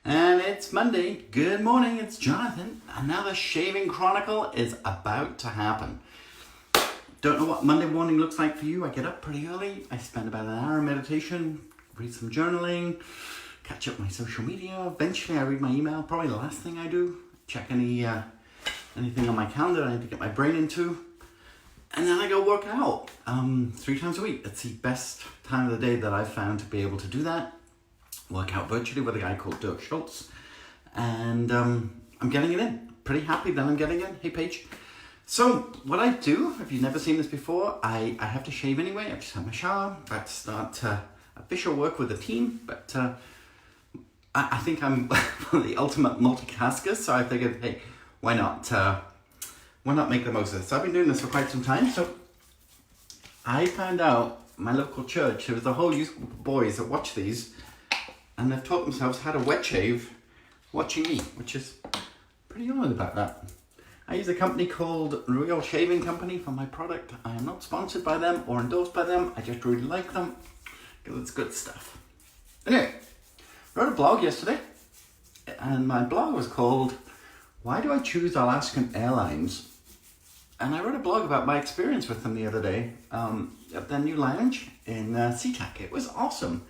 And it's Monday. Good morning, it's Jonathan. Another shaving chronicle is about to happen. Don't know what Monday morning looks like for you. I get up pretty early. I spend about an hour in meditation, read some journaling, catch up my social media. Eventually I read my email. Probably the last thing I do. Check anything on my calendar I need to get my brain into. And then I go work out 3 times a week. It's the best time of the day that I've found to be able to do that. Work out virtually with a guy called Dirk Schultz. And I'm getting it in. Pretty happy that I'm getting in. Hey, Paige. So what I do, if you've never seen this before, I have to shave anyway. I just had my shower. About to start official work with the team. But I think I'm one of the ultimate multitaskers. So I figured, hey, why not make the most of this? So I've been doing this for quite some time. So I found out my local church, there was a whole youth group of boys that watch these. And they've taught themselves how to wet shave watching me, which is pretty honored about that. I use a company called Real Shaving Company for my product. I am not sponsored by them or endorsed by them. I just really like them because it's good stuff. Anyway, wrote a blog yesterday, and my blog was called Why Do I Choose Alaskan Airlines? And I wrote a blog about my experience with them the other day at their new lounge in SeaTac. It was awesome.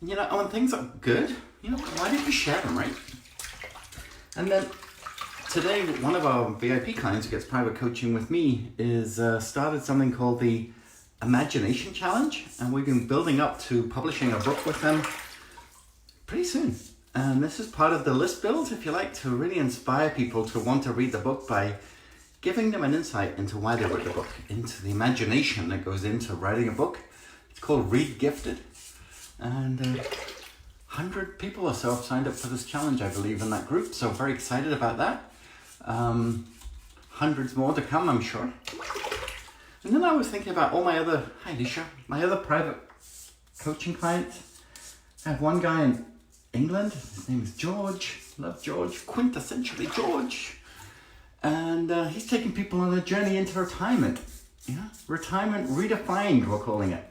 You know, when things are good, why don't you share them, right? And then today, one of our VIP clients who gets private coaching with me is started something called the Imagination Challenge. And we've been building up to publishing a book with them pretty soon. And this is part of the list build, if you like, to really inspire people to want to read the book by giving them an insight into why they wrote the book, into the imagination that goes into writing a book. It's called Read Gifted. And 100 people or so have signed up for this challenge, I believe, in that group. So very excited about that. Hundreds more to come, I'm sure. And then I was thinking about all my other, hi Alicia, my other private coaching clients. I have one guy in England. His name is George. Love George. Quintessentially George. And he's taking people on a journey into retirement. Retirement redefined, we're calling it.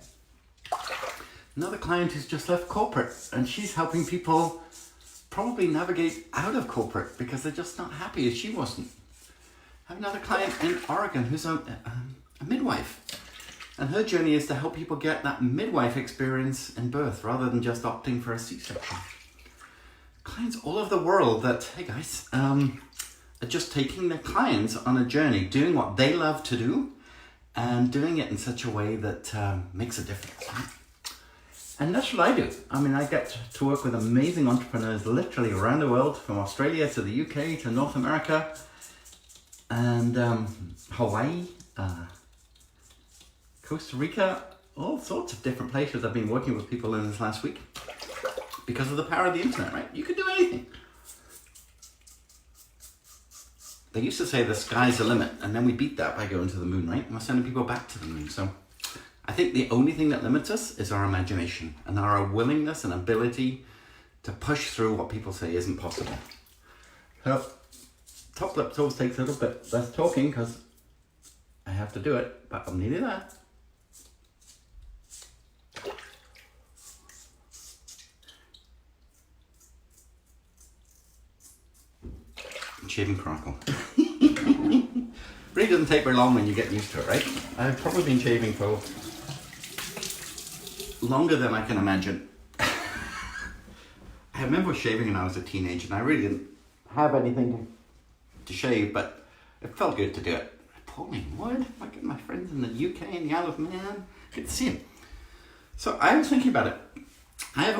Another client who's just left corporate, and she's helping people probably navigate out of corporate because they're just not happy as she wasn't. I have another client in Oregon who's a midwife, and her journey is to help people get that midwife experience in birth rather than just opting for a C-section. Clients all over the world that, hey guys, are just taking their clients on a journey, doing what they love to do, and doing it in such a way that makes a difference. Right? And that's what I do. I mean, I get to work with amazing entrepreneurs literally around the world, from Australia to the UK to North America and Hawaii, Costa Rica, all sorts of different places. I've been working with people in this last week because of the power of the internet, right? You can do anything. They used to say the sky's the limit, and then we beat that by going to the moon, right? And we're sending people back to the moon. So I think the only thing that limits us is our imagination and our willingness and ability to push through what people say isn't possible. So, top lips always takes a little bit less talking because I have to do it, but I'm nearly there. Shaving chronicle. Really doesn't take very long when you get used to it, right? I've probably been shaving for longer than I can imagine. I remember shaving when I was a teenager, and I really didn't have anything to shave, but it felt good to do it. Pauline Wood, like my friends in the UK and the Isle of Man, good to see him. So I was thinking about it. I have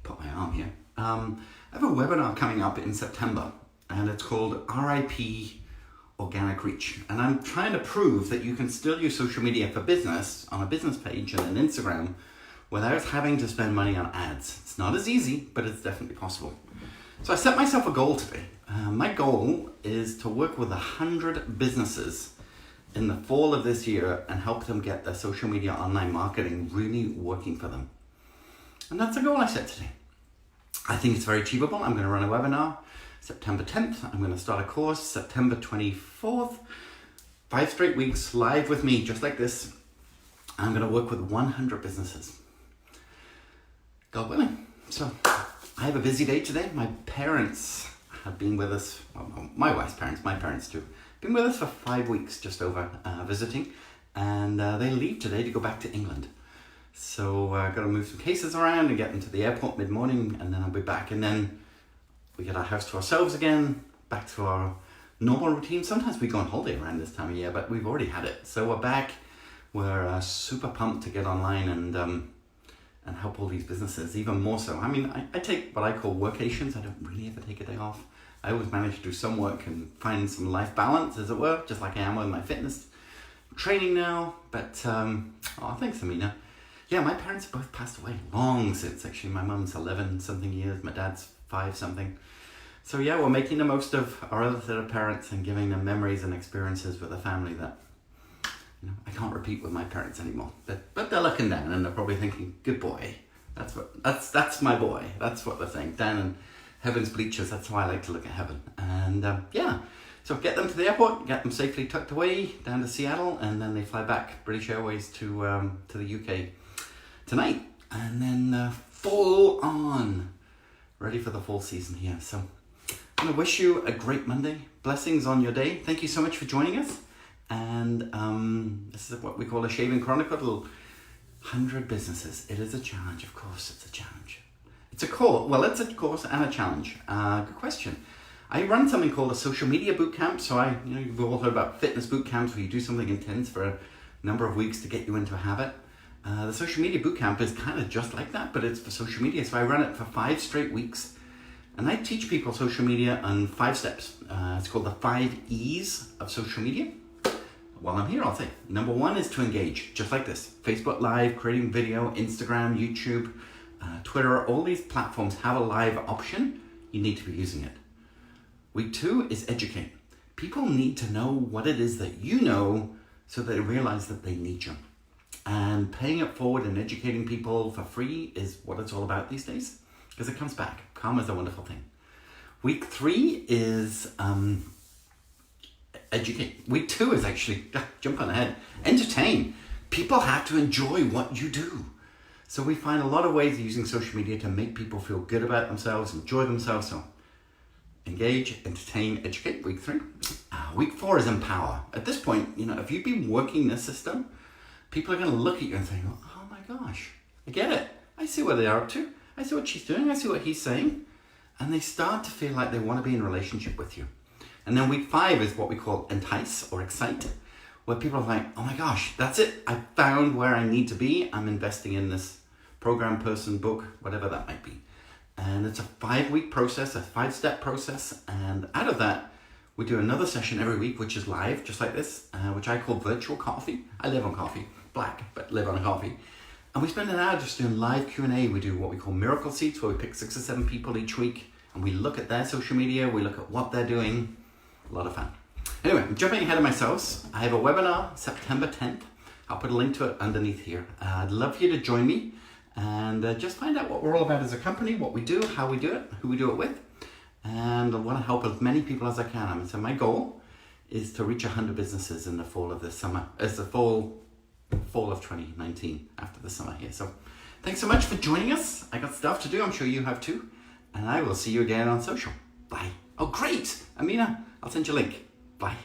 put my arm here. I have a webinar coming up in September, and it's called RIP Organic Reach. And I'm trying to prove that you can still use social media for business on a business page and an Instagram without having to spend money on ads. It's not as easy, but it's definitely possible. So I set myself a goal today. My goal is to work with 100 businesses in the fall of this year and help them get their social media online marketing really working for them. And that's the goal I set today. I think it's very achievable. I'm going to run a webinar September 10th. I'm going to start a course September 24th. 5 straight weeks live with me, just like this. I'm going to work with 100 businesses. God willing. So I have a busy day today. My parents have been with us, well, my wife's parents, my parents too, been with us for 5 weeks just over visiting, and they leave today to go back to England. So I've got to move some cases around and get them to the airport mid-morning, and then I'll be back, and then we get our house to ourselves again, back to our normal routine. Sometimes we go on holiday around this time of year, but we've already had it. So we're back. We're super pumped to get online and help all these businesses, even more so. I mean, I take what I call workations. I don't really ever take a day off. I always manage to do some work and find some life balance, as it were, just like I am with my fitness training now. But, thanks, Amina. Yeah, my parents have both passed away long since, actually. My mum's 11 something years, my dad's 5 something. So yeah, we're making the most of our other set of parents and giving them memories and experiences with a family that I can't repeat with my parents anymore. But they're looking down and they're probably thinking, good boy. That's my boy. That's what they're saying. Down in heaven's bleachers, that's why I like to look at heaven. And so get them to the airport, get them safely tucked away down to Seattle, and then they fly back British Airways to the UK tonight. And then full on, ready for the fall season here. So I'm going to wish you a great Monday. Blessings on your day. Thank you so much for joining us. And this is what we call a Shaving Chronicle. 100 businesses. It is a challenge, of course. It's a challenge. It's a course. Well, it's a course and a challenge. Good question. I run something called a social media boot camp. So you've all heard about fitness boot camps where you do something intense for a number of weeks to get you into a habit. The social media boot camp is kind of just like that, but it's for social media. So I run it for 5 straight weeks. And I teach people social media on 5 steps. It's called the 5 E's of social media. While I'm here, I'll say, number 1 is to engage, just like this. Facebook Live, creating video, Instagram, YouTube, Twitter, all these platforms have a live option. You need to be using it. Week 2 is educate. People need to know what it is that you know so they realize that they need you. And paying it forward and educating people for free is what it's all about these days, because it comes back. Karma is a wonderful thing. Week 3 is educate. Week 2 is actually, jump on ahead, entertain. People have to enjoy what you do. So we find a lot of ways of using social media to make people feel good about themselves, enjoy themselves. So engage, entertain, educate, week 3. Week 4 is empower. At this point, if you've been working this system, people are going to look at you and think, oh my gosh, I get it. I see what they're up to. I see what she's doing. I see what he's saying. And they start to feel like they want to be in a relationship with you. And then week 5 is what we call entice or excite, where people are like, oh my gosh, that's it. I found where I need to be. I'm investing in this program, person, book, whatever that might be. And it's a 5-week process, a 5-step process. And out of that, we do another session every week, which is live, just like this, which I call virtual coffee. I live on coffee, black, but live on a coffee. And we spend an hour just doing live Q&A. We do what we call miracle seats, where we pick 6 or 7 people each week, and we look at their social media, we look at what they're doing. A lot of fun. Anyway, I'm jumping ahead of myself. I have a webinar September 10th. I'll put a link to it underneath here. I'd love you to join me and just find out what we're all about as a company, what we do, how we do it, who we do it with. And I want to help as many people as I can. So my goal is to reach 100 businesses in the fall of this summer, as the fall of 2019, after the summer here. So thanks so much for joining us. I got stuff to do. I'm sure you have too. And I will see you again on social. Bye. Oh, great. Amina, I'll send you a link. Bye.